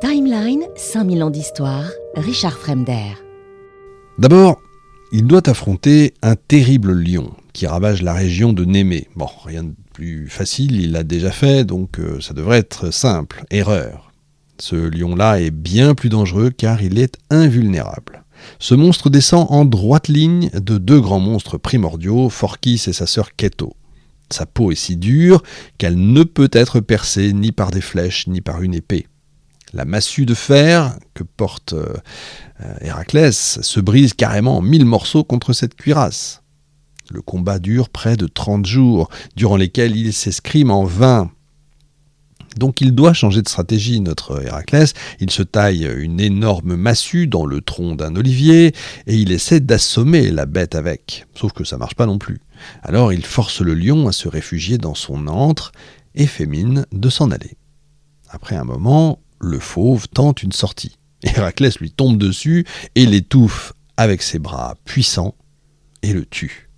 Timeline, 5000 ans d'histoire, Richard Fremder. D'abord, il doit affronter un terrible lion qui ravage la région de Némée. Bon, rien de plus facile, il l'a déjà fait, donc ça devrait être simple. Erreur. Ce lion-là est bien plus dangereux car il est invulnérable. Ce monstre descend en droite ligne de deux grands monstres primordiaux, Phorkys et sa sœur Keto. Sa peau est si dure qu'elle ne peut être percée ni par des flèches ni par une épée. La massue de fer que porte Héraclès se brise carrément en 1000 morceaux contre cette cuirasse. Le combat dure près de 30 jours, durant lesquels il s'escrime en vain. Donc il doit changer de stratégie, notre Héraclès. Il se taille une énorme massue dans le tronc d'un olivier et il essaie d'assommer la bête avec. Sauf que ça marche pas non plus. Alors il force le lion à se réfugier dans son antre et fait mine de s'en aller. Après un moment, le fauve tente une sortie. Héraclès lui tombe dessus et l'étouffe avec ses bras puissants et le tue.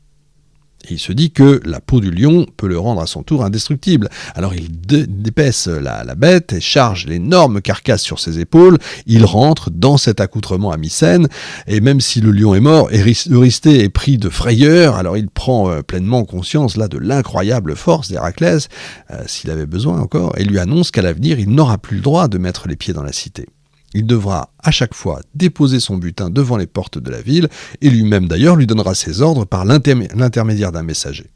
Et il se dit que la peau du lion peut le rendre à son tour indestructible. Alors il dépaisse la bête et charge l'énorme carcasse sur ses épaules. Il rentre dans cet accoutrement à Mycène. Et même si le lion est mort, Eurysthée est pris de frayeur. Alors il prend pleinement conscience là de l'incroyable force d'Héraclès, s'il avait besoin encore, et lui annonce qu'à l'avenir, il n'aura plus le droit de mettre les pieds dans la cité. Il devra à chaque fois déposer son butin devant les portes de la ville et lui-même d'ailleurs lui donnera ses ordres par l'intermédiaire d'un messager.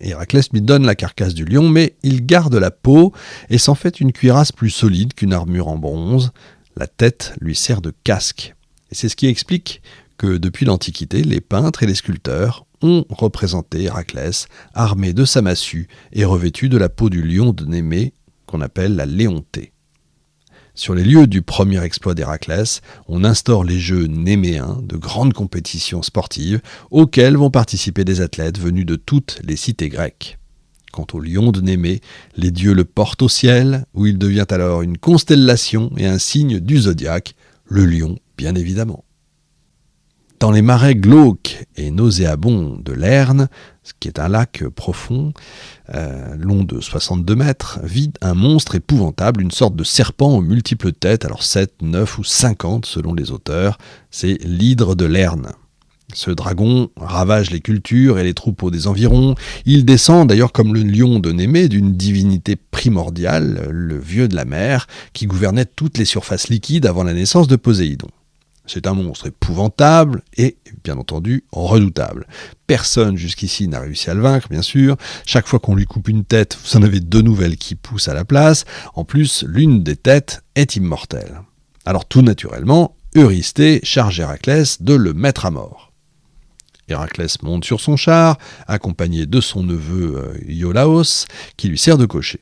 Héraclès lui donne la carcasse du lion, mais il garde la peau et s'en fait une cuirasse plus solide qu'une armure en bronze. La tête lui sert de casque. Et c'est ce qui explique que depuis l'Antiquité, les peintres et les sculpteurs ont représenté Héraclès armé de sa massue et revêtu de la peau du lion de Némée qu'on appelle la Léontée. Sur les lieux du premier exploit d'Héraclès, on instaure les Jeux néméens, de grandes compétitions sportives, auxquelles vont participer des athlètes venus de toutes les cités grecques. Quant au lion de Némée, les dieux le portent au ciel, où il devient alors une constellation et un signe du zodiaque, le lion bien évidemment. Dans les marais glauques et nauséabonds de Lerne, ce qui est un lac profond, long de 62 mètres, vit un monstre épouvantable, une sorte de serpent aux multiples têtes, alors 7, 9 ou 50 selon les auteurs, c'est l'hydre de Lerne. Ce dragon ravage les cultures et les troupeaux des environs. Il descend d'ailleurs comme le lion de Némée d'une divinité primordiale, le vieux de la mer, qui gouvernait toutes les surfaces liquides avant la naissance de Poséidon. C'est un monstre épouvantable et, bien entendu, redoutable. Personne jusqu'ici n'a réussi à le vaincre, bien sûr. Chaque fois qu'on lui coupe une tête, vous en avez deux nouvelles qui poussent à la place. En plus, l'une des têtes est immortelle. Alors tout naturellement, Eurysthée charge Héraclès de le mettre à mort. Héraclès monte sur son char, accompagné de son neveu Iolaos, qui lui sert de cocher.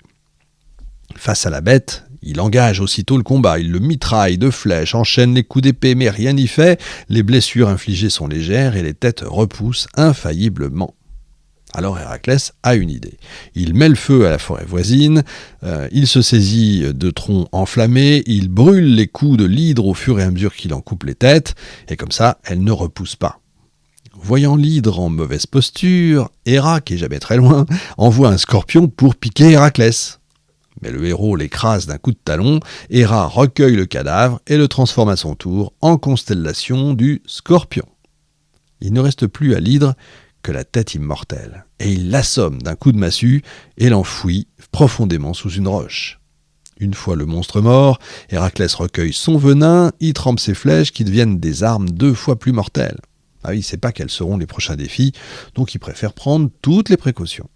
Face à la bête, il engage aussitôt le combat, il le mitraille de flèches, enchaîne les coups d'épée, mais rien n'y fait, les blessures infligées sont légères et les têtes repoussent infailliblement. Alors Héraclès a une idée. Il met le feu à la forêt voisine, il se saisit de troncs enflammés, il brûle les coups de l'hydre au fur et à mesure qu'il en coupe les têtes, et comme ça, elle ne repousse pas. Voyant l'hydre en mauvaise posture, Héra, qui est jamais très loin, envoie un scorpion pour piquer Héraclès. Mais le héros l'écrase d'un coup de talon, Héra recueille le cadavre et le transforme à son tour en constellation du Scorpion. Il ne reste plus à l'hydre que la tête immortelle, et il l'assomme d'un coup de massue et l'enfouit profondément sous une roche. Une fois le monstre mort, Héraclès recueille son venin, y trempe ses flèches qui deviennent des armes 2 fois plus mortelles. Ah oui, il ne sait pas quels seront les prochains défis, donc il préfère prendre toutes les précautions.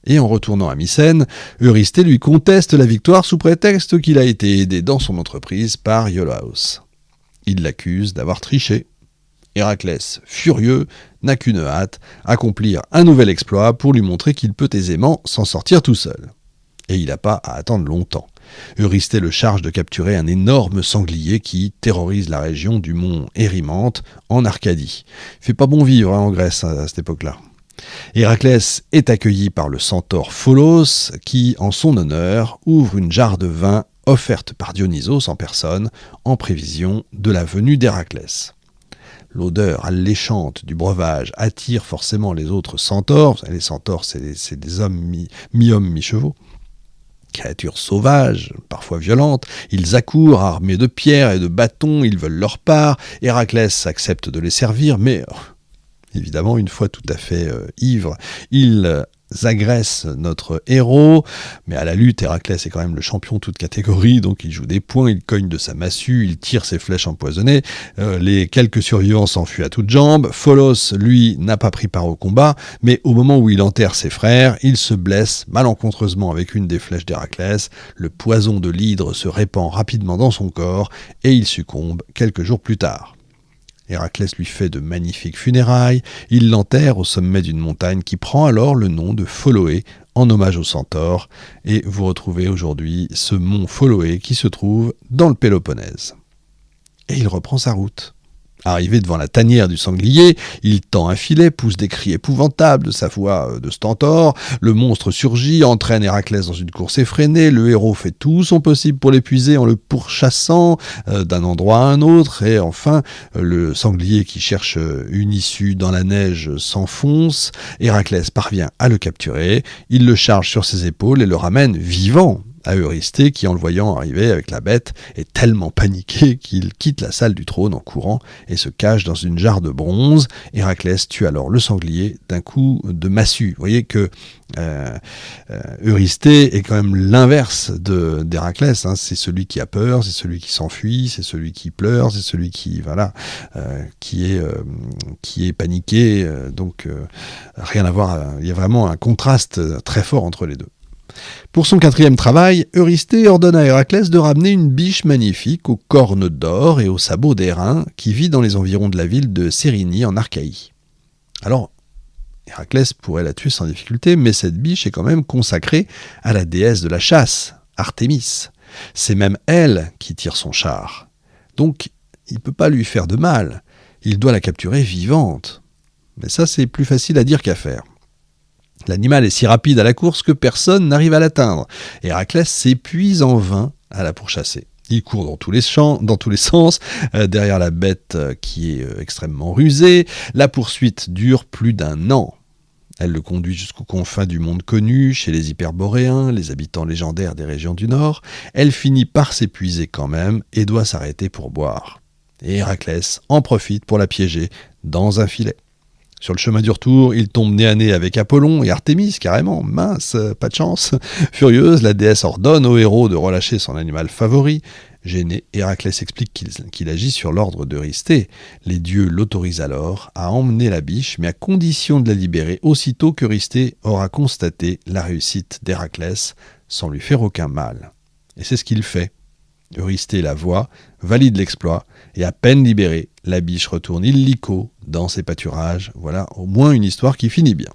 Et en retournant à Mycène, Eurysthée lui conteste la victoire sous prétexte qu'il a été aidé dans son entreprise par Iolaos. Il l'accuse d'avoir triché. Héraclès, furieux, n'a qu'une hâte, accomplir un nouvel exploit pour lui montrer qu'il peut aisément s'en sortir tout seul. Et il n'a pas à attendre longtemps. Eurysthée le charge de capturer un énorme sanglier qui terrorise la région du mont Érymanthe en Arcadie. Il fait pas bon vivre en Grèce à cette époque-là. Héraclès est accueilli par le centaure Pholos qui, en son honneur, ouvre une jarre de vin offerte par Dionysos en personne en prévision de la venue d'Héraclès. L'odeur alléchante du breuvage attire forcément les autres centaures. Les centaures, c'est des hommes mi-hommes, mi-chevaux. Créatures sauvages, parfois violentes, ils accourent armés de pierres et de bâtons, ils veulent leur part. Héraclès accepte de les servir, mais évidemment, une fois tout à fait ivre, ils agressent notre héros. Mais à la lutte, Héraclès est quand même le champion toute catégorie, donc il joue des poings, il cogne de sa massue, il tire ses flèches empoisonnées. Les quelques survivants s'enfuient à toutes jambes. Pholos, lui, n'a pas pris part au combat, mais au moment où il enterre ses frères, il se blesse malencontreusement avec une des flèches d'Héraclès. Le poison de l'hydre se répand rapidement dans son corps et il succombe quelques jours plus tard. Héraclès lui fait de magnifiques funérailles, il l'enterre au sommet d'une montagne qui prend alors le nom de Pholoé, en hommage au centaure, et vous retrouvez aujourd'hui ce mont Pholoé qui se trouve dans le Péloponnèse. Et il reprend sa route. Arrivé devant la tanière du sanglier, il tend un filet, pousse des cris épouvantables de sa voix de stentor, le monstre surgit, entraîne Héraclès dans une course effrénée, le héros fait tout son possible pour l'épuiser en le pourchassant d'un endroit à un autre, et enfin, le sanglier qui cherche une issue dans la neige s'enfonce, Héraclès parvient à le capturer, il le charge sur ses épaules et le ramène vivant à Eurysthée qui, en le voyant arriver avec la bête, est tellement paniqué qu'il quitte la salle du trône en courant et se cache dans une jarre de bronze. Héraclès tue alors le sanglier d'un coup de massue. Vous voyez que Eurysthée est quand même l'inverse d'Héraclès. C'est celui qui a peur, c'est celui qui s'enfuit, c'est celui qui pleure, c'est celui qui est paniqué. Donc rien à voir. Il y a vraiment un contraste très fort entre les deux. Pour son 4e travail, Eurysthée ordonne à Héraclès de ramener une biche magnifique aux cornes d'or et aux sabots d'airain qui vit dans les environs de la ville de Cérynie en Archaïe. Alors, Héraclès pourrait la tuer sans difficulté, mais cette biche est quand même consacrée à la déesse de la chasse, Artémis. C'est même elle qui tire son char. Donc, il ne peut pas lui faire de mal. Il doit la capturer vivante. Mais ça, c'est plus facile à dire qu'à faire. L'animal est si rapide à la course que personne n'arrive à l'atteindre. Héraclès s'épuise en vain à la pourchasser. Il court dans tous les sens, derrière la bête qui est extrêmement rusée. La poursuite dure plus d'1 an. Elle le conduit jusqu'aux confins du monde connu, chez les Hyperboréens, les habitants légendaires des régions du Nord. Elle finit par s'épuiser quand même et doit s'arrêter pour boire. Et Héraclès en profite pour la piéger dans un filet. Sur le chemin du retour, il tombe nez à nez avec Apollon et Artémis, carrément, mince, pas de chance. Furieuse, la déesse ordonne au héros de relâcher son animal favori. Gêné, Héraclès explique qu'il agit sur l'ordre d'Eurysthée. Les dieux l'autorisent alors à emmener la biche, mais à condition de la libérer aussitôt qu'Eurysthée aura constaté la réussite d'Héraclès, sans lui faire aucun mal. Et c'est ce qu'il fait. Eurysthée la voit, valide l'exploit, et à peine libérée, la biche retourne illico dans ses pâturages. Voilà au moins une histoire qui finit bien.